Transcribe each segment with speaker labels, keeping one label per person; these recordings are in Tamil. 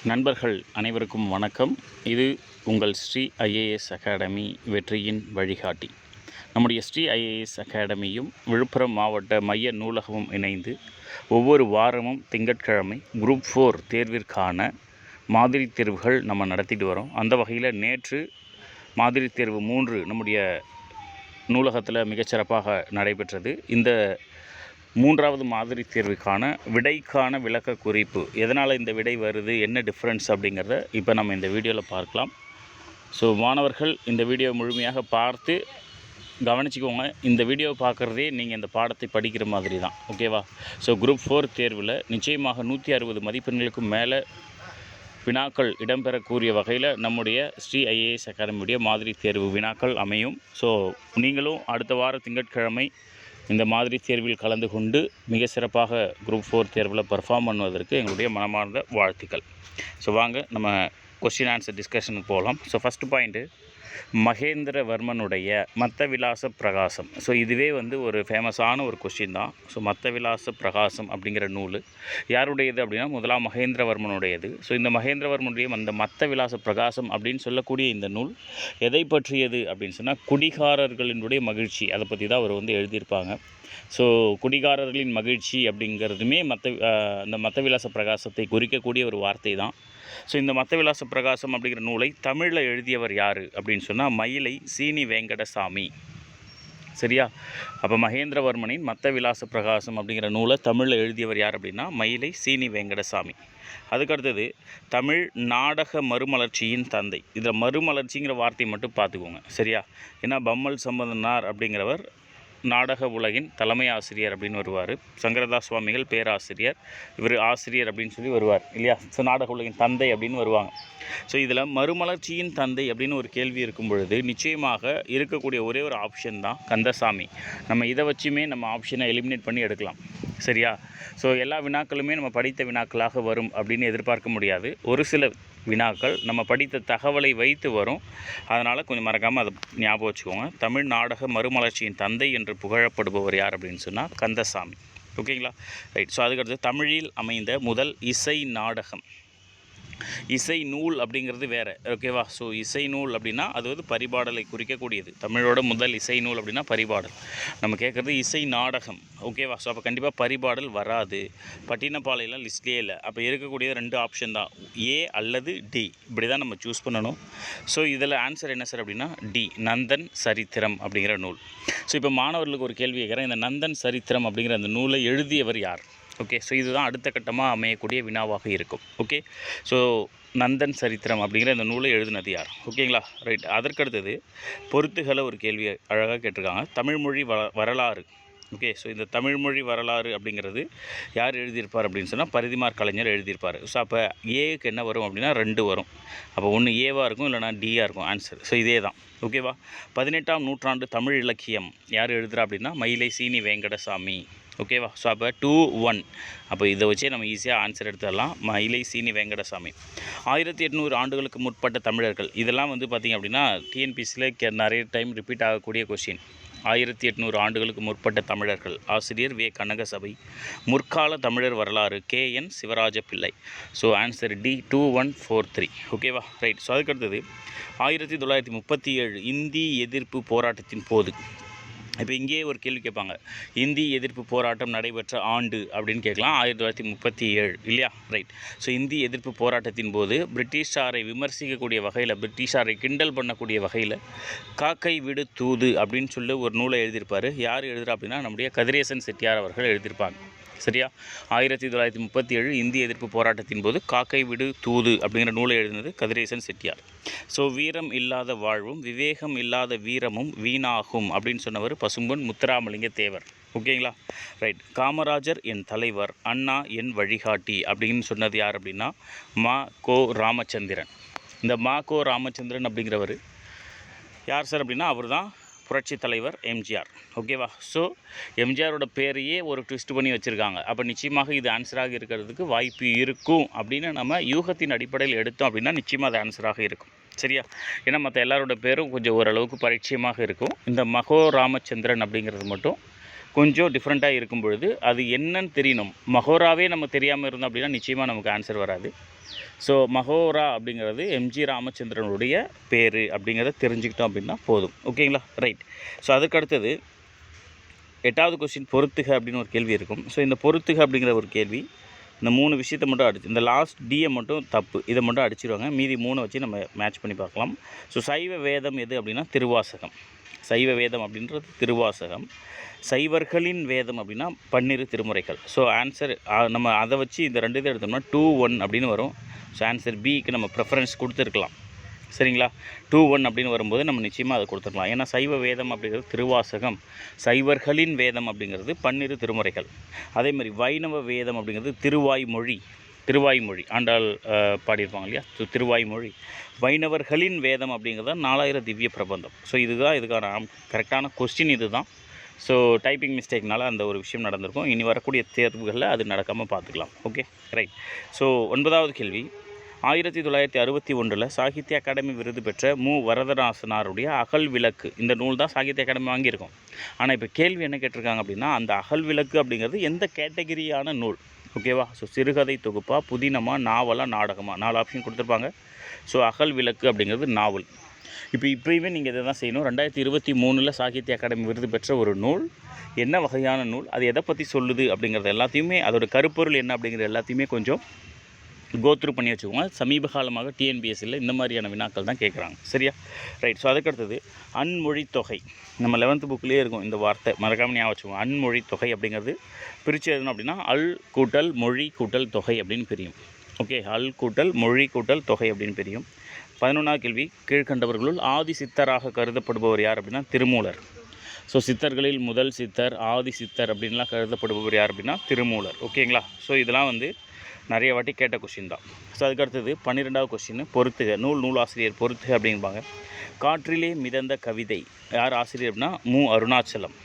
Speaker 1: நண்பர்கள் அனைவருக்கும் வணக்கம். இது உங்கள் ஸ்ரீ ஐஏஎஸ் அகாடமி வெற்றியின் வழிகாட்டி. நம்முடைய ஸ்ரீ ஐஏஎஸ் அகாடமியும் விழுப்புரம் மாவட்ட மைய நூலகமும் இணைந்து ஒவ்வொரு வாரமும் திங்கட்கிழமை குரூப் 4 தேர்விற்கான மாதிரி தேர்வுகள் நம்ம நடத்திட்டு வரோம். அந்த வகையில் நேற்று மாதிரி தேர்வு 3 நம்முடைய நூலகத்தில் மிகச்சிறப்பாக நடைபெற்றது. இந்த 3வது மாதிரி தேர்வுக்கான விடைக்கான விளக்க குறிப்பு, எதனால் இந்த விடை வருது, என்ன டிஃப்ரென்ஸ் அப்படிங்கிறத இப்போ நம்ம இந்த வீடியோவில் பார்க்கலாம். ஸோ மாணவர்கள் இந்த வீடியோ முழுமையாக பார்த்து கவனிச்சிக்கோங்க. இந்த வீடியோவை பார்க்குறதே நீங்கள் இந்த பாடத்தை படிக்கிற மாதிரி தான், ஓகேவா? ஸோ குரூப் 4 தேர்வில் நிச்சயமாக 160 மதிப்பெண்களுக்கும் மேலே வினாக்கள் இடம்பெறக்கூடிய வகையில் நம்முடைய ஸ்ரீ ஐஏஎஸ் அகாடமியுடைய மாதிரி தேர்வு வினாக்கள் அமையும். ஸோ நீங்களும் அடுத்த வார திங்கட்கிழமை இந்த மாதிரி தேர்வில் கலந்து கொண்டு மிக சிறப்பாக குரூப் 4 தேர்வில் பர்ஃபார்ம் பண்ணுவதற்கு எங்களுடைய மனமார்ந்த வாழ்த்துக்கள். ஸோ வாங்க நம்ம கொஸ்டின் ஆன்சர் டிஸ்கஷனுக்கு போகலாம். ஸோ ஃபஸ்ட்டு பாயிண்ட்டு, மகேந்திரவர்மனுடைய மத்தவிலாச பிரகாசம். ஸோ இதுவே ஒரு ஃபேமஸான ஒரு கொஸ்டின் தான். ஸோ மத்தவிலாச பிரகாசம் அப்படிங்கிற நூல் யாருடையது அப்படின்னா முதலாம் மகேந்திரவர்மனுடையது. ஸோ இந்த மகேந்திரவர்மனுடைய அந்த மத்தவிலாச பிரகாசம் அப்படின்னு சொல்லக்கூடிய இந்த நூல் எதை பற்றியது அப்படின்னு சொன்னால் குடிகாரர்களினுடைய மகிழ்ச்சி, அதை பற்றி தான் அவர் எழுதியிருப்பாங்க. ஸோ குடிகாரர்களின் மகிழ்ச்சி அப்படிங்கிறதுமே அந்த மத்தவிலாச பிரகாசத்தை குறிக்கக்கூடிய ஒரு வார்த்தை தான். ஸோ இந்த மத்தவிலாச பிரகாசம் அப்படிங்கிற நூலை தமிழில் எழுதியவர் யார் அப்படின்னு சொன்னால் மயிலை சீனி வெங்கடசாமி. சரியா? அப்போ மகேந்திரவர்மனின் மத்தவிலாச பிரகாசம் அப்படிங்கிற நூலை தமிழில் எழுதியவர் யார் அப்படின்னா மயிலை சீனி வெங்கடசாமி. அதுக்கடுத்தது தமிழ் நாடக மறுமலர்ச்சியின் தந்தை. இதில் மறுமலர்ச்சிங்கிற வார்த்தையை மட்டும் பார்த்துக்கோங்க, சரியா? ஏன்னா பம்மல் சம்பந்தனார் அப்படிங்கிறவர் நாடக உலகின் தலைமை ஆசிரியர் அப்படின்னு வருவார். சங்கரதாஸ் சுவாமிகள் பேராசிரியர், இவர் ஆசிரியர் அப்படின்னு சொல்லி வருவார் இல்லையா? ஸோ நாடக உலகின் தந்தை அப்படின்னு வருவாங்க. ஸோ இதில் மறுமலர்ச்சியின் தந்தை அப்படின்னு ஒரு கேள்வி இருக்கும் பொழுது நிச்சயமாக இருக்கக்கூடிய ஒரே ஒரு ஆப்ஷன் தான் கந்தசாமி. நம்ம இதை வச்சுமே நம்ம ஆப்ஷனை எலிமினேட் பண்ணி எடுக்கலாம், சரியா? ஸோ எல்லா வினாக்களுமே நம்ம படித்த வினாக்களாக வரும் அப்படின்னு எதிர்பார்க்க முடியாது. ஒரு சில வினாக்கள் நம்ம படித்த தகவலை வைத்து வரும். அதனால் கொஞ்சம் மறக்காமல் அதை ஞாபகம் வச்சுக்கோங்க. தமிழ் நாடக மறுமலர்ச்சியின் தந்தை என்று புகழப்படுபவர் யார் அப்படின்னு சொன்னால் கந்தசாமி. ஓகேங்களா? ரைட். ஸோ அதுக்கடுத்து தமிழில் அமைந்த முதல் இசை நாடகம். இசை நூல் அப்படிங்கிறது வேறு, ஓகேவா? ஸோ இசை நூல் அப்படின்னா அது பரிபாடலை குறிக்கக்கூடியது. தமிழோட முதல் இசை நூல் அப்படின்னா பரிபாடல். நம்ம கேட்குறது இசை நாடகம், ஓகேவா? ஸோ அப்போ கண்டிப்பாக பரிபாடல் வராது. பட்டினப்பாலையெல்லாம் லிஸ்ட்லேயே இல்லை. அப்போ இருக்கக்கூடிய 2 ஆப்ஷன் தான், ஏ அல்லது டி. இப்படி தான் நம்ம சூஸ் பண்ணணும். ஸோ இதில் ஆன்சர் என்ன சார் அப்படின்னா டி, நந்தன் சரித்திரம் அப்படிங்கிற நூல். ஸோ இப்போ மாணவர்களுக்கு ஒரு கேள்வி கேட்குறேன், இந்த நந்தன் சரித்திரம் அப்படிங்கிற அந்த நூலை எழுதியவர் யார்? ஓகே, ஸோ இதுதான் அடுத்த கட்டமாக அமையக்கூடிய வினாவாக இருக்கும். ஓகே, ஸோ நந்தன் சரித்திரம் அப்படிங்கிற இந்த நூலை எழுதினது யார்? ஓகேங்களா? ரைட். அதற்கடுத்தது பொறுத்துகளை ஒரு கேள்வி அழகாக கேட்டிருக்காங்க. தமிழ்மொழி வரலாறு. ஓகே, ஸோ இந்த தமிழ்மொழி வரலாறு அப்படிங்கிறது யார் எழுதியிருப்பார் அப்படின்னு சொன்னால் பரிதிமார் கலைஞர் எழுதியிருப்பார். ஸோ அப்போ ஏக்கு என்ன வரும் அப்படின்னா 2 வரும். அப்போ ஒன்று ஏவாக இருக்கும், இல்லைனா டியாக இருக்கும் ஆன்சர். ஸோ இதே தான், ஓகேவா? 18ஆம் நூற்றாண்டு தமிழ் இலக்கியம் யார் எழுதுகிறா அப்படின்னா மயிலை சீனி வெங்கடசாமி. ஓகேவா? ஸோ அப்போ 2-1. அப்போ இதை வச்சே நம்ம ஈஸியாக ஆன்சர் எடுத்துடலாம். மயிலை சீனி வெங்கடசாமி. 1800 ஆண்டுகளுக்கு முற்பட்ட தமிழர்கள். இதெல்லாம் பார்த்திங்க அப்படின்னா டிஎன்பிசியில் நிறைய டைம் ரிப்பீட் ஆகக்கூடிய கொஸ்டின். 1800 ஆண்டுகளுக்கு முற்பட்ட தமிழர்கள். ஆசிரியர் வே கனகசபை. முற்கால தமிழர் வரலாறு KN Sivaraja Pillai. So answer D, 2143. ஓகேவா? ரைட். ஸோ அதுக்கடுத்தது 1937 இந்தி எதிர்ப்பு போராட்டத்தின் போது. இப்போ இங்கேயே ஒரு கேள்வி கேட்பாங்க, இந்தி எதிர்ப்பு போராட்டம் நடைபெற்ற ஆண்டு அப்படின்னு கேட்கலாம். 1937 இல்லையா? ரைட். ஸோ இந்தி எதிர்ப்பு போராட்டத்தின் போது பிரிட்டிஷாரை விமர்சிக்கக்கூடிய வகையில், பிரிட்டிஷாரை கிண்டல் பண்ணக்கூடிய வகையில் காக்கை விடு தூது அப்படின்னு சொல்லி ஒரு நூலை எழுதியிருப்பார். யார் எழுதுகிறா அப்படின்னா நம்முடைய கதிரேசன் செட்டியார் அவர்கள் எழுதியிருப்பாங்க. சரியா? 1937 இந்திய எதிர்ப்பு போராட்டத்தின் போது காக்கை விடு தூது அப்படிங்கிற நூலை எழுதினது கதிரேசன் செட்டியார். ஸோ வீரம் இல்லாத வாழ்வும் விவேகம் இல்லாத வீரமும் வீணாகும் அப்படின்னு சொன்னவர் பசும்பொன் முத்துராமலிங்க தேவர். ஓகேங்களா? ரைட். காமராஜர் என் தலைவர், அண்ணா என் வழிகாட்டி அப்படின்னு சொன்னது யார் அப்படின்னா கோ ராமச்சந்திரன். இந்த கோ ராமச்சந்திரன் அப்படிங்கிறவர் யார் சார் அப்படின்னா அவர் தான் புரட்சி தலைவர் எம்ஜிஆர். ஓகேவா? ஸோ எம்ஜிஆரோட பேரையே ஒரு ட்விஸ்ட் பண்ணி வச்சுருக்காங்க. அப்போ நிச்சயமாக இது ஆன்சராக இருக்கிறதுக்கு வாய்ப்பு இருக்கும் அப்படின்னு நம்ம யூகத்தின் அடிப்படையில் எடுத்தோம் அப்படின்னா நிச்சயமாக அது ஆன்சராக இருக்கும். சரியா? ஏன்னா மற்ற எல்லாரோட பேரும் கொஞ்சம் ஓரளவுக்கு பரிச்சயமாக இருக்கும். இந்த மகோ ராமச்சந்திரன் அப்படிங்கிறது மட்டும் கொஞ்சம் டிஃப்ரெண்ட்டாக இருக்கும் பொழுது அது என்னன்னு தெரியணும். மகோராவே நம்ம தெரியாமல் இருந்தோம் அப்படின்னா நிச்சயமாக நமக்கு ஆன்சர் வராது. ஸோ மகோரா அப்படிங்கிறது எம்ஜி ராமச்சந்திரனுடைய பேர் அப்படிங்கிறத தெரிஞ்சுக்கிட்டோம் அப்படின்னா போதும். ஓகேங்களா? ரைட். ஸோ அதுக்கு அடுத்தது 8வது கொஸ்டின் பொறுத்துக அப்படின்னு ஒரு கேள்வி இருக்கும். ஸோ இந்த பொறுத்துக அப்படிங்கிற ஒரு கேள்வி இந்த 3 விஷயத்தை மட்டும் இந்த லாஸ்ட் டியை மட்டும் தப்பு, இதை மட்டும் அடிச்சிடுவாங்க. மீதி 3 வச்சு நம்ம மேட்ச் பண்ணி பார்க்கலாம். ஸோ சைவ வேதம் எது அப்படின்னா திருவாசகம். சைவ வேதம் அப்படின்றது திருவாசகம். சைவர்களின் வேதம் அப்படின்னா 12 திருமுறைகள். ஸோ ஆன்சர் நம்ம அதை வச்சு இந்த 2 இதை எடுத்தோம்னா 2-1 அப்படின்னு வரும். ஸோ ஆன்சர் பிக்கு நம்ம ப்ரெஃபரன்ஸ் கொடுத்துருக்கலாம். சரிங்களா? 2-1 அப்படின்னு வரும்போது நம்ம நிச்சயமாக அதை கொடுத்துருக்கலாம். ஏன்னா சைவ வேதம் அப்படிங்கிறது திருவாசகம், சைவர்களின் வேதம் அப்படிங்கிறது 12 திருமுறைகள். அதேமாதிரி வைணவ வேதம் அப்படிங்கிறது திருவாய்மொழி ஆண்டாள் பாடியிருப்பாங்க இல்லையா? ஸோ திருவாய்மொழி. வைணவர்களின் வேதம் அப்படிங்கிறது 4000 திவ்ய பிரபந்தம். ஸோ இதுதான் இதுக்கான கரெக்டான கொஸ்டின் இது தான். ஸோ டைப்பிங் மிஸ்டேக்னால அந்த ஒரு விஷயம் நடந்திருக்கும். இனி வரக்கூடிய தேர்வுகளில் அது நடக்காமல் பார்த்துக்கலாம். Okay, right. ஸோ 9வது கேள்வி, 1961 சாகித்ய அகாடமி விருது பெற்ற மு வரதராசனாருடைய அகல் விளக்கு இந்த நூல் தான் சாகித்ய அகாடமி வாங்கியிருக்கோம். ஆனால் இப்போ கேள்வி என்ன கேட்டிருக்காங்க அப்படின்னா, அந்த அகல் விளக்கு அப்படிங்கிறது எந்த கேட்டகிரியான நூல்? ஓகேவா? ஸோ சிறுகதை தொகுப்பா, புதினமா, நாவலா, நாடகமா? 4 ஆப்ஷன் கொடுத்துருப்பாங்க. ஸோ அகல் விளக்கு அப்படிங்கிறது நாவல். இப்போயுமே நீங்கள் இதை தான் செய்யணும். 2023 சாகித்ய அகாடமி விருது பெற்ற ஒரு நூல் என்ன வகையான நூல், அது எதை பற்றி சொல்லுது அப்படிங்கிறது எல்லாத்தையுமே, அதோட கருப்பொருள் என்ன அப்படிங்கிற எல்லாத்தையுமே கொஞ்சம் கோத்ரூ பண்ணி வச்சுக்கோங்க. சமீப காலமாக டிஎன்பிஎஸ்சியில் இந்த மாதிரியான வினாக்கள் தான் கேட்குறாங்க. சரியா? ரைட். ஸோ அதுக்கடுத்தது அன்மொழி தொகை. நம்ம 11th புக்லேயே இருக்கும் இந்த வார்த்தை, மறக்காமல் ஞாபகம் வச்சுக்கோங்க. அன்மொழி தொகை அப்படிங்கிறது பிரித்து எழுதணும் அப்படின்னா அல் கூட்டல் மொழி கூட்டல் தொகை அப்படின்னு பிரியும். ஓகே, அல் கூட்டல் மொழி கூட்டல் தொகை அப்படின்னு பிரியும். 11வது கேள்வி, கீழ்கண்டவர்களுள் ஆதி சித்தராக கருதப்படுபவர் யார் அப்படின்னா திருமூலர். ஸோ சித்தர்களில் முதல் சித்தர், ஆதி சித்தர் அப்படின்லாம் கருதப்படுபவர் யார் அப்படின்னா திருமூலர். ஓகேங்களா? ஸோ இதெல்லாம் நிறைய வாட்டி கேட்ட கொஸ்டின் தான். ஸோ அதுக்கடுத்தது 12வது கொஸ்டின் பொறுத்துக. நூலாசிரியர் பொறுத்துக அப்படின்பாங்க. காற்றிலே மிதந்த கவிதை யார் ஆசிரியர் அப்படின்னா மு அருணாச்சலம்.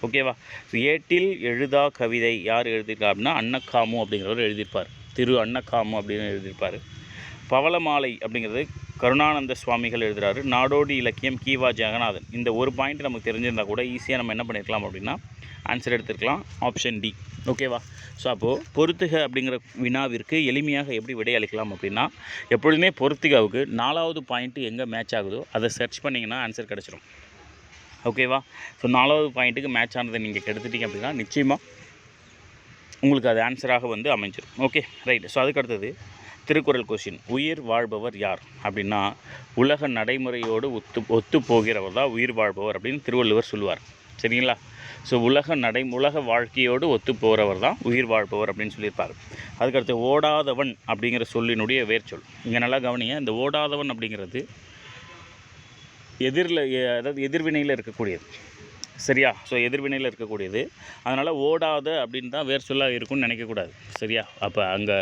Speaker 1: ஓகேவா? ஸோ ஏட்டில் எழுதா கவிதை யார் எழுதியிருக்கா அப்படின்னா அன்னக்காமு அப்படிங்கிறவர் எழுதியிருப்பார். திரு அன்னக்காமு அப்படின்னு எழுதியிருப்பார். பவளமாலை அப்படிங்கிறது கருணானந்த சுவாமிகள் எழுதுகிறாரு. நாடோடி இலக்கியம் கீவா ஜெகநாதன். இந்த ஒரு பாயிண்ட் நமக்கு தெரிஞ்சிருந்தால் கூட ஈஸியாக நம்ம என்ன பண்ணியிருக்கலாம் அப்படின்னா ஆன்சர் எடுத்துருக்கலாம். Option D. ஓகேவா? ஸோ அப்போது பொறுத்துக அப்படிங்கிற வினாவிற்கு எளிமையாக எப்படி விடையளிக்கலாம் அப்படின்னா, எப்பொழுதுமே பொறுத்துகாவுக்கு 4வது பாயிண்ட்டு எங்கே மேட்ச் ஆகுதோ அதை சர்ச் பண்ணிங்கன்னா ஆன்சர் கிடச்சிடும். ஓகேவா? ஸோ 4வது பாயிண்ட்டுக்கு மேட்ச் ஆனதை நீங்கள் எடுத்துட்டீங்க அப்படின்னா நிச்சயமாக உங்களுக்கு அது ஆன்சராக அமைஞ்சிடும். Okay, right. ஸோ அதுக்கடுத்தது திருக்குறள் கொஸ்டின். உயிர் வாழ்பவர் யார் அப்படின்னா, உலக நடைமுறையோடு ஒத்து போகிறவர் தான் உயிர் வாழ்பவர் அப்படின்னு திருவள்ளுவர் சொல்லுவார். சரிங்களா? ஸோ உலக வாழ்க்கையோடு ஒத்து போகிறவர் தான் உயிர் வாழ்பவர் அப்படின்னு சொல்லியிருப்பார். அதுக்கடுத்து ஓடாதவன் அப்படிங்கிற சொல்லினுடைய வேர்ச்சொல். இங்கே நல்லா கவனிங்க. இந்த ஓடாதவன் அப்படிங்கிறது அதாவது எதிர்வினையில் இருக்கக்கூடியது. சரியா? ஸோ எதிர்வினையில் இருக்கக்கூடியது. அதனால் ஓடாத அப்படின்னு தான் வேர் சொல்லாக இருக்கும்னு நினைக்கக்கூடாது. சரியா? அப்போ அங்கே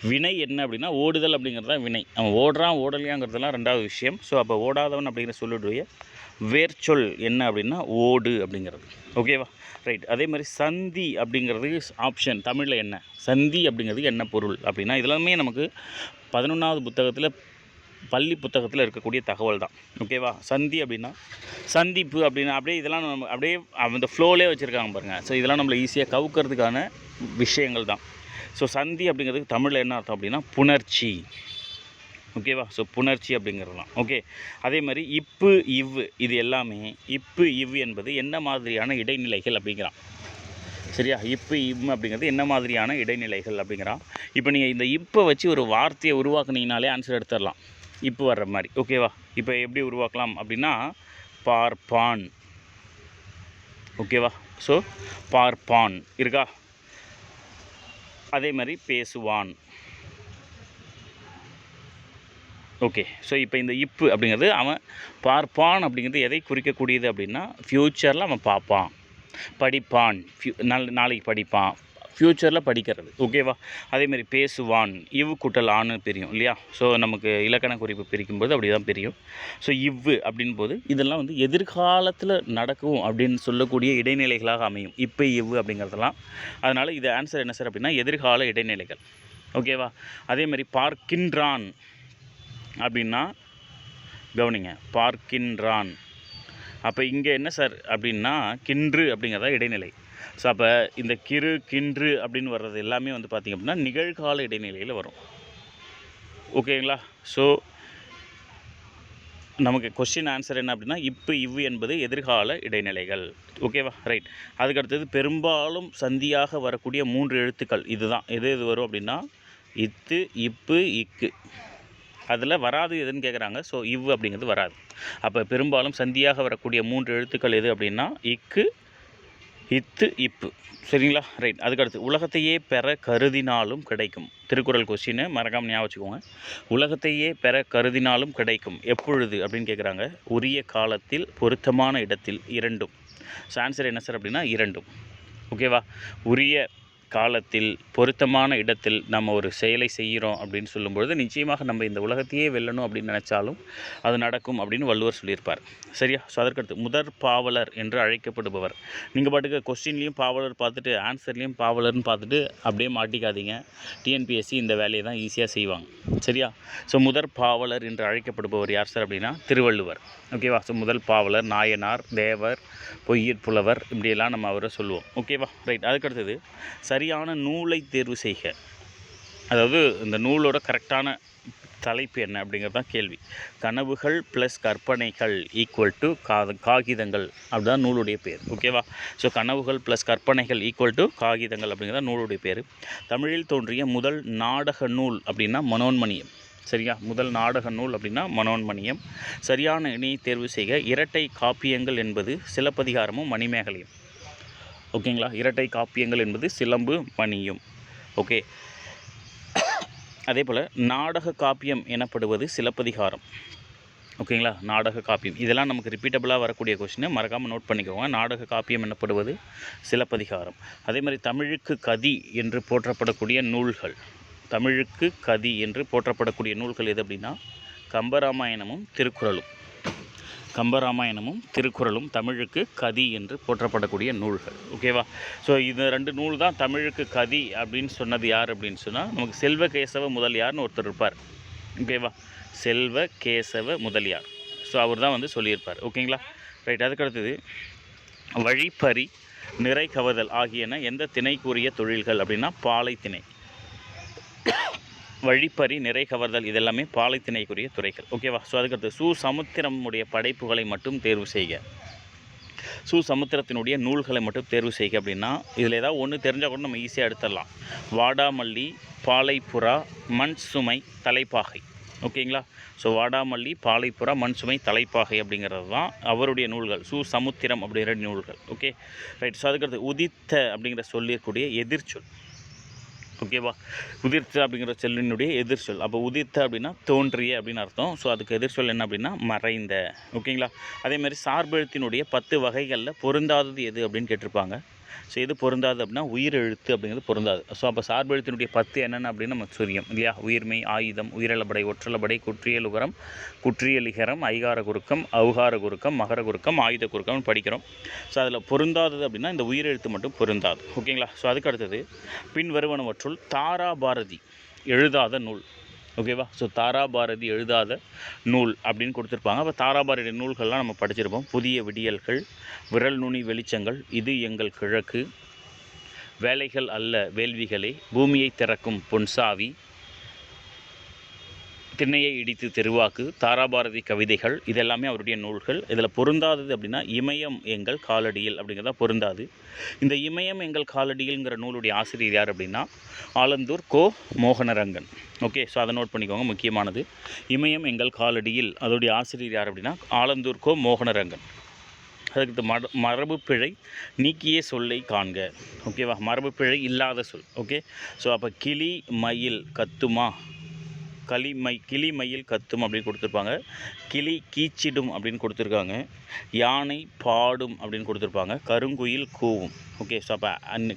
Speaker 1: வினை என்ன அப்படின்னா ஓடுதல் அப்படிங்கிறது தான் வினை. அவன் ஓடுறான் ஓடலையாங்கிறதுலாம் 2வது விஷயம். ஸோ அப்போ ஓடாதவன் அப்படிங்கிற சொல்லுடைய வேர்ச்சொல் என்ன அப்படின்னா ஓடு அப்படிங்கிறது. ஓகேவா? ரைட். அதே மாதிரி சந்தி அப்படிங்கிறது ஆப்ஷன் தமிழில் என்ன? சந்தி அப்படிங்கிறது என்ன பொருள் அப்படின்னா இதெல்லாமே நமக்கு 11வது புத்தகத்தில் பள்ளி புத்தகத்தில் இருக்கக்கூடிய தகவல் தான். ஓகேவா? சந்தி அப்படின்னா சந்திப்பு அப்படின்னா அப்படியே இதெல்லாம் நம்ம அப்படியே அந்த ஃப்ளோலே வச்சுருக்காங்க பாருங்கள். ஸோ இதெல்லாம் நம்மளை ஈஸியாக கவுக்கிறதுக்கான விஷயங்கள் தான். ஸோ சந்தி அப்படிங்கிறதுக்கு தமிழில் என்ன அர்த்தம் அப்படின்னா புணர்ச்சி. ஓகேவா? ஸோ புணர்ச்சி அப்படிங்கிறது தான். ஓகே. அதே மாதிரி இப்பு இவ் இது எல்லாமே இப்பு இவ் என்பது என்ன மாதிரியான இடைநிலைகள் அப்படிங்கிறான். சரியா? இப்பு இம் அப்படிங்கிறது என்ன மாதிரியான இடைநிலைகள் அப்படிங்கிறான். இப்போ நீங்கள் இந்த இப்பை வச்சு ஒரு வார்த்தையை உருவாக்குனீங்கனாலே ஆன்சர் எடுத்துடலாம். இப்போ வர்ற மாதிரி. ஓகேவா? இப்போ எப்படி உருவாக்கலாம் அப்படின்னா பார்ப்பான். ஓகேவா? ஸோ பார்ப்பான் இருக்கா? அதே மாதிரி பேசுவான். ஓகே. ஸோ இப்போ இந்த இப்பு அப்படிங்கிறது அவன் பார்ப்பான் அப்படிங்கிறது எதை குறிக்கக்கூடியது அப்படின்னா ஃப்யூச்சரில் அவன் பார்ப்பான், படிப்பான், நாளைக்கு படிப்பான், ஃப்யூச்சரில் படிக்கிறது. ஓகேவா? அதேமாதிரி பேசுவான், இவ் குட்டல் ஆணு பிரியும் இல்லையா? ஸோ நமக்கு இலக்கண குறிப்பு பிரிக்கும்போது அப்படி தான் பிரியும். ஸோ இவ்வு அப்படின் போது இதெல்லாம் எதிர்காலத்தில் நடக்கும் அப்படின்னு சொல்லக்கூடிய இடைநிலைகளாக அமையும். இப்போ இவ்வு அப்படிங்கிறதெல்லாம். அதனால் இது ஆன்சர் என்ன சார் அப்படின்னா எதிர்கால இடைநிலைகள். ஓகேவா? அதேமாதிரி பார்க்கின்றான் அப்படின்னா கவனிங்க, பார்க்கின்றான். அப்போ இங்கே என்ன சார் அப்படின்னா கின்று அப்படிங்கிறதா இடைநிலை. ஸோ அப்போ இந்த கிறு கின்று அப்படின்னு வர்றது எல்லாமே வந்து பார்த்திங்க அப்படின்னா நிகழ்கால இடைநிலையில் வரும். ஓகேங்களா? ஸோ நமக்கு கொஸ்டின் ஆன்சர் என்ன அப்படின்னா இப்பு இவ்வு என்பது எதிர்கால இடைநிலைகள். ஓகேவா? ரைட். அதுக்கடுத்தது பெரும்பாலும் சந்தியாக வரக்கூடிய 3 எழுத்துக்கள் இதுதான். எது வரும் அப்படின்னா இத்து, இப்பு, இக்கு. அதில் வராது எதுன்னு கேட்குறாங்க. ஸோ இவ்வு அப்படிங்கிறது வராது. அப்போ பெரும்பாலும் சந்தியாக வரக்கூடிய 3 எழுத்துக்கள் எது அப்படின்னா இக்கு, இத்து, இப்பு. சரிங்களா? ரைட். அதுக்கடுத்து உலகத்தையே பெற கருதினாலும் கிடைக்கும். திருக்குறள் கொஸ்டினை மறக்காமல் ஞாபகம் வச்சுக்கோங்க. உலகத்தையே பெற கருதினாலும் கிடைக்கும் எப்பொழுது அப்படின்னு கேட்குறாங்க. உரிய காலத்தில் பொருத்தமான இடத்தில் இரண்டும். ஸோ ஆன்சர் என்ன சார் அப்படின்னா இரண்டும். ஓகேவா? உரிய காலத்தில் பொருத்தமான இடத்தில் நம்ம ஒரு செயலை செய்கிறோம் அப்படின்னு சொல்லும்பொழுது நிச்சயமாக நம்ம இந்த உலகத்தையே வெல்லணும் அப்படின்னு நினச்சாலும் அது நடக்கும் அப்படின்னு வள்ளுவர் சொல்லியிருப்பார். சரியா? ஸோ அதற்கடுத்து முதற் பாவலர் என்று அழைக்கப்படுபவர். நீங்கள் பாட்டுக்கு கொஸ்டின்லேயும் பாவலர் பார்த்துட்டு ஆன்சர்லேயும் பாவலர்னு பார்த்துட்டு அப்படியே மாட்டிக்காதீங்க. டிஎன்பிஎஸ்சி இந்த வேலையை தான் ஈஸியாக செய்வாங்க. சரியா? ஸோ முதற் பாவலர் என்று அழைக்கப்படுபவர் யார் சார் அப்படின்னா திருவள்ளுவர். ஓகேவா? ஸோ முதல் பாவலர், நாயனார், தேவர், பொய்யிற் புலவர், இப்படியெல்லாம் நம்ம அவரை சொல்லுவோம். ஓகேவா? ரைட். அதுக்கடுத்தது சரியான நூலை தேர்வு செய்க. அதாவது இந்த நூலோட கரெக்டான தலைப்பு என்ன அப்படிங்கிறது தான் கேள்வி. கனவுகள் ப்ளஸ் கற்பனைகள் ஈக்குவல் டு காகிதங்கள் அப்படிதான் நூலுடைய பேர். ஓகேவா? ஸோ கனவுகள் ப்ளஸ் கற்பனைகள் ஈக்குவல் டு காகிதங்கள் அப்படிங்கிறத நூலுடைய பேர். தமிழில் தோன்றிய முதல் நாடக நூல் அப்படின்னா மனோன்மணியம். சரியா? முதல் நாடக நூல் அப்படின்னா மனோன்மணியம். சரியான இணையை தேர்வு செய்க. இரட்டை காப்பியங்கள் என்பது சிலப்பதிகாரமும் மணிமேகலையும். ஓகேங்களா? இரட்டை காப்பியங்கள் என்பது சிலம்பு மணியும். ஓகே. அதே போல் நாடக காப்பியம் எனப்படுவது சிலப்பதிகாரம். ஓகேங்களா? நாடக காப்பியம் இதெல்லாம் நமக்கு ரிப்பீட்டபிளாக வரக்கூடிய கொஸ்டினை மறக்காமல் நோட் பண்ணிக்கோங்க. நாடக காப்பியம் எனப்படுவது சிலப்பதிகாரம். அதே மாதிரி தமிழுக்கு கதி என்று போற்றப்படக்கூடிய நூல்கள். தமிழுக்கு கதி என்று போற்றப்படக்கூடிய நூல்கள் எது அப்படின்னா கம்பராமாயணமும் திருக்குறளும். கம்பராமாயணமும் திருக்குறளும் தமிழுக்கு கதி என்று போற்றப்படக்கூடிய நூல்கள். ஓகேவா? ஸோ இந்த 2 நூல் தான் தமிழுக்கு கதி அப்படின்னு சொன்னது யார் அப்படின்னு சொன்னால் நமக்கு செல்வ கேசவ முதலியார்னு ஒருத்தர் இருப்பார். ஓகேவா? செல்வ கேசவ முதலியார். ஸோ அவர் தான் வந்து சொல்லியிருப்பார். ஓகேங்களா? ரைட். அதுக்கடுத்தது வழிப்பறி, நிறை கவர்தல் ஆகியன எந்த திணைக்குரிய தொழில்கள் அப்படின்னா பாலை திணை. வழிப்பறி, நிறை கவர்தல் இதெல்லாமே பாலைத்திணைக்குரிய துறைகள். ஓகேவா? ஸோ அதுக்கடுத்து சமுத்திரமுடைய படைப்புகளை மட்டும் தேர்வு செய்க. சமுத்திரத்தினுடைய நூல்களை மட்டும் தேர்வு செய்க அப்படின்னா இதில் ஏதாவது ஒன்று தெரிஞ்சால் கூட நம்ம ஈஸியாக எடுத்துடலாம். வாடாமல்லி, பாலைப்புறா, மண் சுமை, தலைப்பாகை. ஓகேங்களா? ஸோ வாடாமல்லி, பாலைப்புறா, மண் சுமை, தலைப்பாகை அப்படிங்கிறது தான் அவருடைய நூல்கள். சமுத்திரம் அப்படிங்கிற நூல்கள். Okay right. ஸோ அதுக்கடுத்து உதித்த அப்படிங்கிற சொல்லியக்கூடிய எதிர்ச்சொல். ஓகேவா? உதிர்த்த அப்படிங்கிற சொல்லினுடைய எதிர்ச்சொல். அப்போ உதிர்த்த அப்படின்னா தோன்றிய அப்படின்னு அர்த்தம். ஸோ அதுக்கு எதிர்ச்சொல் என்ன அப்படின்னா மறைந்த. ஓகேங்களா? அதேமாதிரி சார்பெழுத்தினுடைய 10 வகைகளில் பொருந்தாதது எது அப்படின்னு கேட்டிருப்பாங்க. ஸோ எது பொருந்தாது அப்படின்னா உயிரெழுத்து அப்படிங்கிறது பொருந்தாது. ஸோ அப்போ சார்பெழுத்தினுடைய 10 என்னென்ன அப்படின்னு நமக்கு தெரியும் இல்லையா? உயிர்மை, ஆயுதம், உயிரளபடை, ஒற்றளபடை, குற்றியல் உகரம், குற்றியலிகரம், ஐகார குறுக்கம், ஔகார குறுக்கம், மகர குறுக்கம், ஆயுத குறுக்கம்னு படிக்கிறோம். ஸோ அதில் பொருந்தாதது அப்படின்னா இந்த உயிரெழுத்து மட்டும் பொருந்தாது. ஓகேங்களா? ஸோ அதுக்கு அடுத்தது பின் வருவனவற்றுள் தாராபாரதி எழுதாத நூல். ஓகேவா? ஸோ தாராபாரதி எழுதாத நூல் அப்படின்னு கொடுத்துருப்பாங்க. அப்போ தாராபாரதி நூல்கள்லாம் நம்ம படிச்சிருப்போம். புதிய விடியல்கள், விரல் நுனி வெளிச்சங்கள், இது எங்கள் கிழக்கு, வேலைகள் அல்ல வேள்விகளே, பூமியை திறக்கும் பொன்சாவி, திண்ணையை இடித்து தெருவாக்கு, தாராபாரதி கவிதைகள் இதெல்லாமே அவருடைய நூல்கள். இதில் பொருந்தாதது அப்படின்னா இமயம் எங்கள் காலடியில் அப்படிங்கிறதா பொருந்தாது. இந்த இமயம் எங்கள் காலடியில்ங்கிற நூலுடைய ஆசிரியர் யார் அப்படின்னா ஆலந்தூர் கோ மோகனரங்கன். ஓகே. ஸோ அதை நோட் பண்ணிக்கோங்க, முக்கியமானது. இமயம் எங்கள் காலடியில் அதோடைய ஆசிரியர் யார் அப்படின்னா ஆலந்தூர் கோ மோகனரங்கன். அதுக்கு மரபு பிழை நீக்கிய சொல்லை காண்க. ஓகேவா? மரபு பிழை இல்லாத சொல். ஓகே. ஸோ அப்போ கிளி மயில் கத்துமா, கிளி மயில் கத்தும் அப்படின்னு கொடுத்துருப்பாங்க. கிளி கீச்சிடும் அப்படின்னு கொடுத்துருக்காங்க. யானை பாடும் அப்படின்னு கொடுத்துருப்பாங்க. கருங்குயில் கூவும். ஓகே. ஸோ அப்போ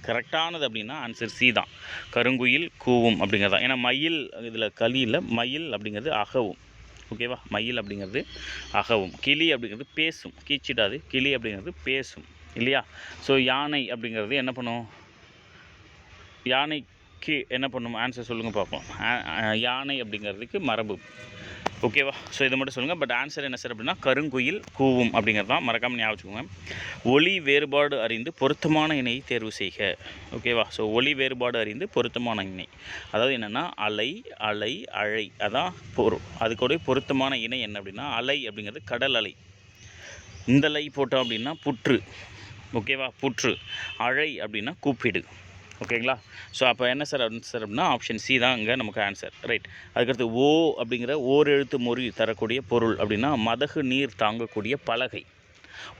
Speaker 1: கரெக்டானது அப்படின்னா ஆன்சர் சி தான், கருங்குயில் கூவும் அப்படிங்கிறது தான். ஏன்னா மயில் இதில் களியில் மயில் அப்படிங்கிறது அகவும். ஓகேவா? மயில் அப்படிங்கிறது அகவும், கிளி அப்படிங்கிறது பேசும், கீச்சிடாது. கிளி அப்படிங்கிறது பேசும் இல்லையா? ஸோ யானை அப்படிங்கிறது என்ன பண்ணும்? யானைக்கு என்ன பண்ணும்? ஆன்சர் சொல்லுங்கள் பார்ப்போம். யானை அப்படிங்கிறதுக்கு மரபு ஓகேவா? ஸோ இதை மட்டும் சொல்லுங்கள். பட் ஆன்சர் என்ன சார் அப்படின்னா கருங்குயில் கூவும் அப்படிங்கிறது தான். மறக்காமல் ஞாபகம் வச்சுக்கோங்க. ஒலி வேறுபாடு அறிந்து பொருத்தமான இணையை தேர்வு செய்க. ஓகேவா? ஸோ ஒலி வேறுபாடு அறிந்து பொருத்தமான இணை, அதாவது என்னென்னா அலை, அலை, அழை, அதான் அதுக்கூட பொருத்தமான இணை என்ன அப்படின்னா அலை அப்படிங்கிறது கடல் அலை. இந்த லை போட்டோம் அப்படின்னா புற்று. ஓகேவா? புற்று. அழை அப்படின்னா கூப்பிடு. ஓகேங்களா? ஸோ அப்போ என்ன சார் ஆன்சர் அப்படின்னா ஆப்ஷன் சி தான் இங்கே நமக்கு ஆன்சர். ரைட். அதுக்கடுத்து ஓ அப்படிங்கிற ஓரெழுத்து மொழி தரக்கூடிய பொருள் அப்படின்னா மதகு நீர் தாங்கக்கூடிய பலகை.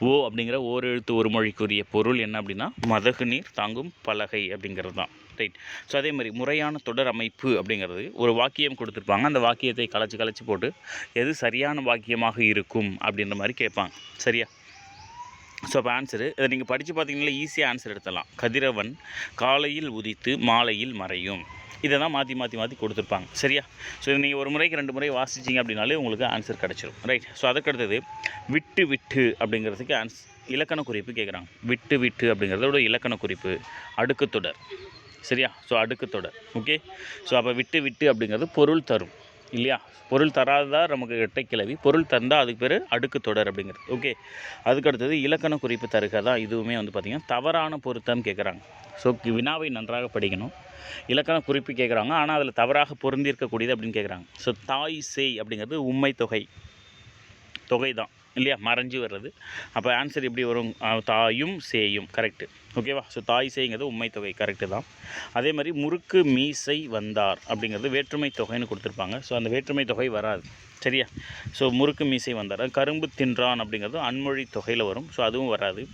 Speaker 1: ஓ அப்படிங்கிற ஓரெழுத்து ஒரு மொழிக்குரிய பொருள் என்ன அப்படின்னா மதகு நீர் தாங்கும் பலகை அப்படிங்கிறது தான். ரைட். ஸோ அதே மாதிரி முறையான தொடர் அமைப்பு அப்படிங்கிறது ஒரு வாக்கியம் கொடுத்துருப்பாங்க. அந்த வாக்கியத்தை கலைச்சி போட்டு எது சரியான வாக்கியமாக இருக்கும் அப்படின்ற மாதிரி கேட்பாங்க. சரியா? ஸோ அப்போ ஆன்சரு இதை நீங்கள் படித்து பார்த்தீங்கன்னா ஈஸியாக ஆன்சர் எடுத்துடலாம். கதிரவன் காலையில் உதித்து மாலையில் மறையும். இதை தான் மாற்றி கொடுத்துருப்பாங்க. சரியா? ஸோ இதை நீங்கள் ஒரு முறைக்கு 2 முறை வாசிச்சிங்க அப்படின்னாலே உங்களுக்கு ஆன்சர் கிடச்சிரும். ரைட். ஸோ அதுக்கடுத்தது விட்டு அப்படிங்கிறதுக்கு இலக்கண குறிப்பு கேட்குறாங்க. விட்டு அப்படிங்கிறதோட இலக்கண குறிப்பு அடுக்கு தொடர். சரியா? ஸோ அடுக்கு தொடர். ஓகே. ஸோ அப்போ விட்டு அப்படிங்கிறது பொருள் தரும் இல்லையா? பொருள் தராததான் நமக்கு இரட்டைக்கிளவி. பொருள் தந்தால் அதுக்கு பேர் அடுக்கு தொடர் அப்படிங்கிறது. ஓகே. அதுக்கடுத்தது இலக்கண குறிப்பு தருக தான். இதுவுமே வந்து பார்த்திங்கன்னா தவறான பொருத்தம் கேட்குறாங்க. ஸோ வினாவை நன்றாக படிக்கணும். இலக்கண குறிப்பு கேட்குறாங்க, ஆனால் அதில் தவறாக பொருந்திருக்கக்கூடியது அப்படின்னு கேட்குறாங்க. ஸோ தாய் சேய் அப்படிங்கிறது உண்மை தொகை தான் இல்லையா? மறைஞ்சு வர்றது. அப்போ ஆன்சர் எப்படி வரும்? தாயும் சேயும். கரெக்டு. ஓகேவா? ஸோ தாய் சேய்ங்கிறது உண்மை தொகை. கரெக்டு தான். அதே மாதிரி முறுக்கு மீசை வந்தார் அப்படிங்கிறது வேற்றுமை தொகைன்னு கொடுத்துருப்பாங்க. ஸோ அந்த வேற்றுமை தொகை வராது. சரியா? ஸோ முறுக்கு மீசை வந்தார். கரும்பு தின்றான் அப்படிங்கிறது அன்மொழி தொகையில் வரும். ஸோ அதுவும் வராது.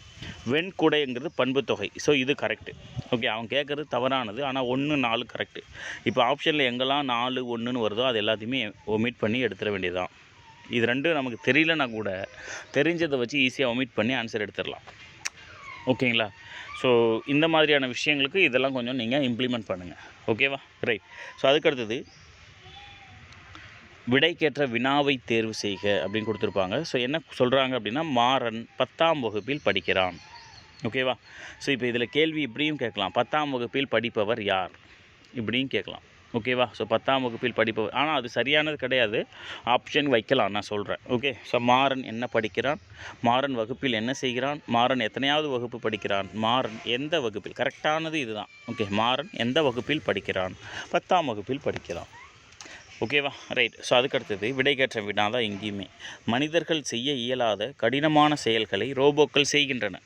Speaker 1: வெண்குடைங்கிறது பண்பு தொகை. ஸோ இது கரெக்டு. ஓகே. அவன் கேட்குறது தவறானது, ஆனால் 1, 4 கரெக்டு. இப்போ ஆப்ஷனில் எங்கெல்லாம் 4, 1ன்னு வருதோ அது எல்லாத்தையுமே ஒமிட் பண்ணி எடுத்துட வேண்டியதுதான். இது 2 நமக்கு தெரியலனா கூட தெரிஞ்சதை வச்சு ஈஸியாக ஒமிட் பண்ணி ஆன்சர் எடுத்துடலாம். ஓகேங்களா? ஸோ இந்த மாதிரியான விஷயங்களுக்கு இதெல்லாம் கொஞ்சம் நீங்கள் இம்ப்ளிமெண்ட் பண்ணுங்கள். ஓகேவா? ரைட். ஸோ அதுக்கடுத்தது விடைக்கேற்ற வினாவை தேர்வு செய்க அப்படின்னு கொடுத்துருப்பாங்க. ஸோ என்ன சொல்கிறாங்க அப்படின்னா மாறன் 10ஆம் வகுப்பில் படிக்கிறான். ஓகேவா? ஸோ இப்போ இதில் கேள்வி இப்படியும் கேட்கலாம். 10ஆம் வகுப்பில் படிப்பவர் யார் இப்படியும் கேட்கலாம். ஓகேவா? ஸோ 10ஆம் வகுப்பில் படிப்பவர், ஆனால் அது சரியானது கிடையாது. ஆப்ஷன் வைக்கலாம், நான் சொல்கிறேன். ஓகே. ஸோ மாறன் என்ன படிக்கிறான், மாறன் வகுப்பில் என்ன செய்கிறான், மாறன் எத்தனையாவது வகுப்பு படிக்கிறான், மாறன் எந்த வகுப்பில். கரெக்டானது இதுதான். ஓகே. மாறன் எந்த வகுப்பில் படிக்கிறான், 10ஆம் வகுப்பில் படிக்கிறான். ஓகேவா? ரைட். ஸோ அதுக்கடுத்தது விடைகேற்ற வினா தான் எங்கேயுமே. மனிதர்கள் செய்ய இயலாத கடினமான செயல்களை ரோபோக்கள் செய்கின்றன.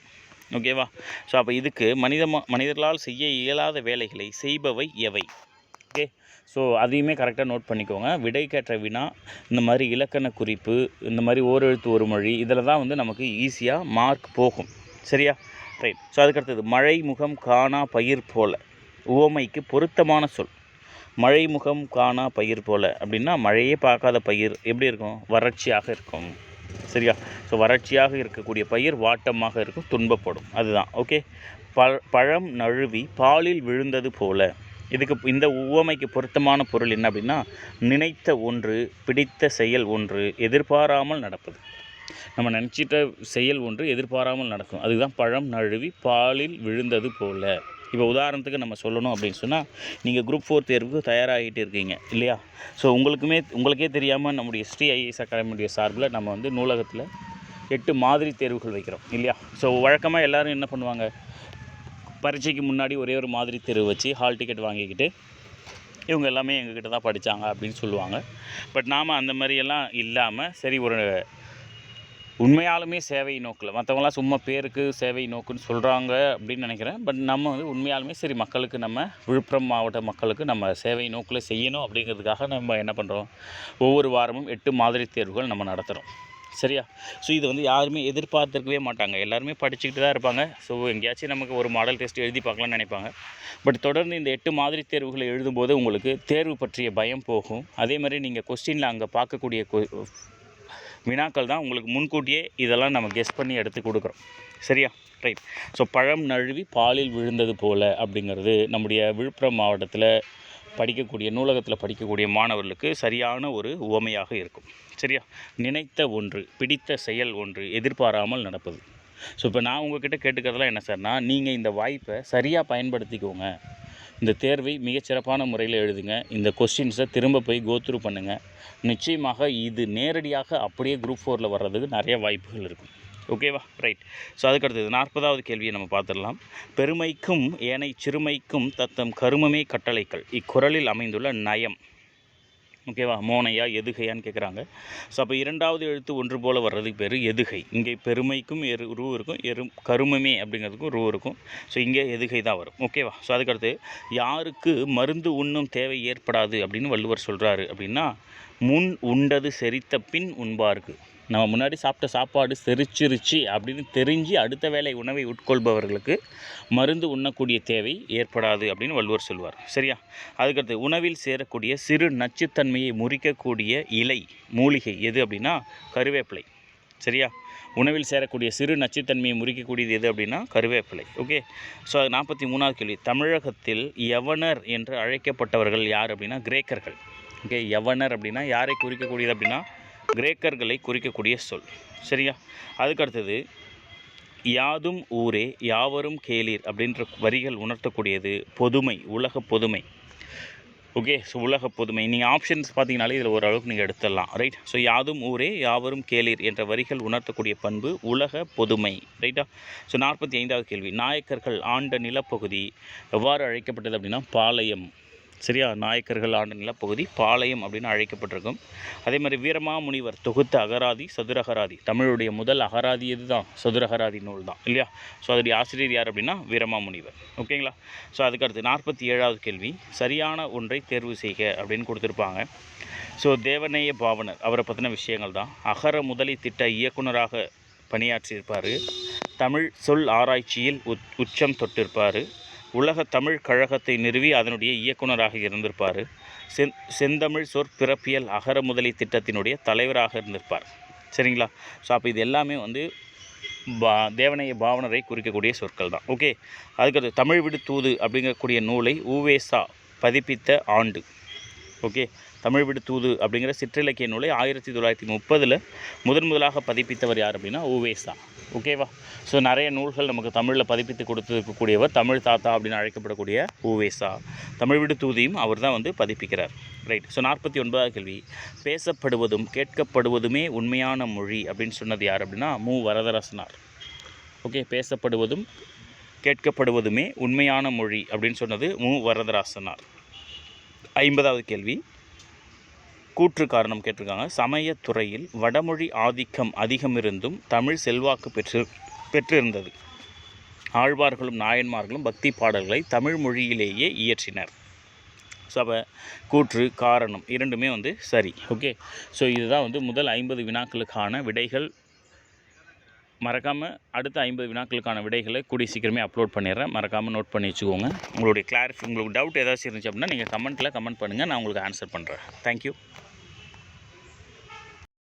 Speaker 1: ஓகேவா? ஸோ அப்போ இதுக்கு மனிதர்களால் செய்ய இயலாத வேலைகளை செய்பவை எவை? ஓகே. ஸோ அதையுமே கரெக்டாக நோட் பண்ணிக்கோங்க. விடைக்கேற்ற வினா இந்த மாதிரி இலக்கண குறிப்பு, இந்த மாதிரி ஓரெழுத்து ஒரு மொழி, இதில் தான் வந்து நமக்கு ஈஸியாக மார்க் போகும். சரியா? ரைட். ஸோ அதுக்கடுத்தது மழை முகம் காணா பயிர் போல உவமைக்கு பொருத்தமான சொல். மழை முகம் காணா பயிர் போல அப்படின்னா மழையே பார்க்காத பயிர் எப்படி இருக்கும்? வறட்சியாக இருக்கும். சரியா? ஸோ வறட்சியாக இருக்கக்கூடிய பயிர் வாட்டமாக இருக்கும், துன்பப்படும். அதுதான். ஓகே. பழம் நழுவி பாலில் விழுந்தது போல. இதுக்கு இந்த உவமைக்கு பொருத்தமான பொருள் என்ன அப்படின்னா நினைத்த ஒன்று, பிடித்த செயல் ஒன்று, எதிர்பாராமல் நடப்பது. நம்ம நினச்சிட்ட செயல் ஒன்று எதிர்பாராமல் நடக்கும். அதுதான் பழம் நழுவி பாலில் விழுந்தது போல. இப்போ உதாரணத்துக்கு நம்ம சொல்லணும் அப்படின்னு சொன்னால், நீங்கள் குரூப் 4 தேர்வுக்கு தயாராகிட்டு இருக்கீங்க இல்லையா? ஸோ உங்களுக்கே தெரியாமல் நம்முடைய ஸ்ரீ ஐஏஎஸ் அகாடமியுடைய சார்பில் நம்ம வந்து நூலகத்தில் 8 மாதிரி தேர்வுகள் வைக்கிறோம் இல்லையா? ஸோ வழக்கமாக எல்லோரும் என்ன பண்ணுவாங்க, பரீட்சைக்கு முன்னாடி ஒரே ஒரு மாதிரி தேர்வு வச்சு ஹால் டிக்கெட் வாங்கிக்கிட்டு இவங்க எல்லாமே எங்ககிட்ட தான் படித்தாங்க அப்படின்னு சொல்லுவாங்க. பட் நாம் அந்த மாதிரியெல்லாம் இல்லாமல், சரி ஒரு உண்மையாலுமே சேவை நோக்கில், மற்றவங்களாம் சும்மா பேருக்கு சேவை நோக்குன்னு சொல்கிறாங்க அப்படின்னு நினைக்கிறேன். பட் நம்ம வந்து உண்மையாலுமே சரி மக்களுக்கு, நம்ம விழுப்புரம் மாவட்ட மக்களுக்கு நம்ம சேவை நோக்கில் செய்யணும் அப்படிங்கிறதுக்காக நம்ம என்ன பண்ணுறோம், ஒவ்வொரு வாரமும் 8 மாதிரி தேர்வுகள் நம்ம நடத்துகிறோம். சரியா? ஸோ இது வந்து யாருமே எதிர்பார்த்துருக்கவே மாட்டாங்க. எல்லாருமே படிச்சுக்கிட்டு தான் இருப்பாங்க. ஸோ எங்கேயாச்சும் நமக்கு ஒரு மாடல் டெஸ்ட் எழுதி பார்க்கலாம்னு நினைப்பாங்க. பட் தொடர்ந்து இந்த 8 மாதிரி தேர்வுகளை எழுதும்போது உங்களுக்கு தேர்வு பற்றிய பயம் போகும். அதே மாதிரி நீங்கள் கொஸ்டினில் அங்கே பார்க்கக்கூடிய வினாக்கள் தான் உங்களுக்கு முன்கூட்டியே இதெல்லாம் நம்ம கெஸ் பண்ணி எடுத்து கொடுக்குறோம். சரியா? ரைட். ஸோ பழம் நழுவி பாலில் விழுந்தது போல் அப்படிங்கிறது நம்முடைய விழுப்புரம் மாவட்டத்தில் படிக்கக்கூடிய, நூலகத்தில் படிக்கக்கூடிய மாணவர்களுக்கு சரியான ஒரு உவமையாக இருக்கும். சரியா? நினைத்த ஒன்று, பிடித்த செயல் ஒன்று, எதிர்பாராமல் நடப்பது. ஸோ இப்போ நான் உங்கள்கிட்ட கேட்டுக்கிறதுலாம் என்ன சார்னா, நீங்கள் இந்த வாய்ப்பை சரியாக பயன்படுத்திக்கோங்க. இந்த தேர்வை மிகச்சிறப்பான முறையில் எழுதுங்க. இந்த கொஸ்டின்ஸை திரும்ப போய் கோத்ரூ பண்ணுங்கள். நிச்சயமாக இது நேரடியாக அப்படியே குரூப் 4ல் வர்றதுக்கு நிறைய வாய்ப்புகள் இருக்கும். ஓகேவா? ரைட். ஸோ அதுக்கடுத்தது 40வது கேள்வியை நம்ம பார்த்துடலாம். பெருமைக்கும் ஏனை சிறுமைக்கும் தத்தம் கருமமே கட்டளைகள் இக்குறளில் அமைந்துள்ள நயம். ஓகேவா? மோனையா எதுகையான்னு கேட்குறாங்க. ஸோ அப்போ இரண்டாவது எழுத்து ஒன்று போல் வர்றதுக்கு பேர் எதுகை. இங்கே பெருமைக்கும் ரூ இருக்கும், கருமமே அப்படிங்கிறதுக்கும் ரூ இருக்கும். ஸோ இங்கே எதுகை தான் வரும். ஓகேவா? ஸோ அதுக்கடுத்து யாருக்கு மருந்து உண்ணும் தேவை ஏற்படாது அப்படின்னு வள்ளுவர் சொல்கிறாரு அப்படின்னா, முன் உண்டது செரித்த பின் உண்பாருக்கு. நம்ம முன்னாடி சாப்பிட்ட சாப்பாடு செரிச்சிருச்சு அப்படின்னு தெரிஞ்சு அடுத்த வேளை உணவை உட்கொள்பவர்களுக்கு மருந்து உண்ணக்கூடிய தேவை ஏற்படாது அப்படின்னு வள்ளுவர் சொல்வார். சரியா? அதுக்கடுத்து உணவில் சேரக்கூடிய சிறு நச்சுத்தன்மையை முறிக்கக்கூடிய இலை மூலிகை எது அப்படின்னா கருவேப்பிலை. சரியா? உணவில் சேரக்கூடிய சிறு நச்சுத்தன்மையை முறிக்கக்கூடியது எது அப்படின்னா கருவேப்பிலை. ஓகே. ஸோ 43வது கேள்வி. தமிழகத்தில் யவனர் என்று அழைக்கப்பட்டவர்கள் யார் அப்படின்னா கிரேக்கர்கள். ஓகே. யவனர் அப்படின்னா யாரை குறிக்கக்கூடியது அப்படின்னா கிரேக்கர்களை குறிக்கக்கூடிய சொல். சரியா? அதுக்கடுத்தது யாதும் ஊரே யாவரும் கேளீர் அப்படின்ற வரிகள் உணர்த்தக்கூடியது பொதுமை, உலக பொதுமை. ஓகே. ஸோ உலக பொதுமை நீங்கள் ஆப்ஷன்ஸ் பார்த்தீங்கனாலே இதில் ஓரளவுக்கு நீங்கள் எடுத்துடலாம். ரைட். ஸோ யாதும் ஊரே யாவரும் கேளீர் என்ற வரிகள் உணர்த்தக்கூடிய பண்பு உலக பொதுமை. ரைட்டா? ஸோ 45வது கேள்வி. நாயக்கர்கள் ஆண்ட நிலப்பகுதி எவ்வாறு அழைக்கப்பட்டது அப்படின்னா பாளையம். சரியா? நாயக்கர்கள் ஆண்ட நிலப்பகுதி பாளையம் அப்படின்னு அழைக்கப்பட்டிருக்கும். அதே மாதிரி வீரமாமுனிவர் தொகுத்த அகராதி சதுரகராதி. தமிழுடைய முதல் அகராதி எது தான்? சதுரகராதி நூல் தான் இல்லையா? ஸோ அதோடைய ஆசிரியர் யார் அப்படின்னா வீரமாமுனிவர். ஓகேங்களா? ஸோ அதுக்கடுத்து 47வது கேள்வி. சரியான ஒன்றை தேர்வு செய்க அப்படின்னு கொடுத்துருப்பாங்க. ஸோ தேவநேய பாவனர் அவரை பற்றின விஷயங்கள் தான். அகர முதலி திட்ட இயக்குனராக பணியாற்றியிருப்பார். தமிழ் சொல் ஆராய்ச்சியில் உச்சம் தொட்டிருப்பார். உலக தமிழ் கழகத்தை நிறுவி அதனுடைய இயக்குனராக இருந்திருப்பார். செந்தமிழ் சொற்பிறப்பியல் அகர முதலி திட்டத்தினுடைய தலைவராக இருந்திருப்பார். சரிங்களா? ஸோ அப்போ இது எல்லாமே வந்து தேவநேய பாவனரை குறிக்கக்கூடிய சொற்கள் தான். ஓகே. அதுக்கடுத்து தமிழ் விடு தூது அப்படிங்கக்கூடிய நூலை உவேசா பதிப்பித்த ஆண்டு. ஓகே. தமிழ் விடு தூது அப்படிங்கிற சிற்றிலக்கிய நூலை 1930 முதலாக பதிப்பித்தவர் யார் அப்படின்னா உவேசா. ஓகேவா? ஸோ நிறைய நூல்கள் நமக்கு தமிழில் பதிப்பித்து கொடுத்துருக்கக்கூடியவர் தமிழ் தாத்தா அப்படின்னு அழைக்கப்படக்கூடிய உவேசா. தமிழ் விடு தூதியும் அவர் தான் வந்து பதிப்பிக்கிறார். ரைட். ஸோ 49வது கேள்வி. பேசப்படுவதும் கேட்கப்படுவதுமே உண்மையான மொழி அப்படின்னு சொன்னது யார் அப்படின்னா வரதராசனார். ஓகே. பேசப்படுவதும் கேட்கப்படுவதுமே உண்மையான மொழி அப்படின்னு சொன்னது வரதராசனார். 50வது கேள்வி. கூற்று காரணம் கேட்டிருக்காங்க. சமயத்துறையில் வடமொழி ஆதிக்கம் அதிகமிருந்தும் தமிழ் செல்வாக்கு பெற்றிருந்தது. ஆழ்வார்களும் நாயன்மார்களும் பக்தி பாடல்களை தமிழ் மொழியிலேயே இயற்றினர். ஸோ அப்போ கூற்று காரணம் இரண்டுமே வந்து சரி. ஓகே. ஸோ இதுதான் வந்து முதல் 50 வினாக்களுக்கான விடைகள். மறக்காமல் அடுத்த 50 வினாக்களுக்கான விடைகளை கூடிய சீக்கிரமே அப்லோட் பண்ணிடுறேன். மறக்காமல் நோட் பண்ணி வச்சுக்கோங்க. உங்களுக்கு டவுட் ஏதாச்சும் இருந்துச்சு அப்படின்னா நீங்கள் கமெண்ட் பண்ணுங்கள். நான் உங்களுக்கு ஆன்சர் பண்ணுறேன். தேங்க்யூ.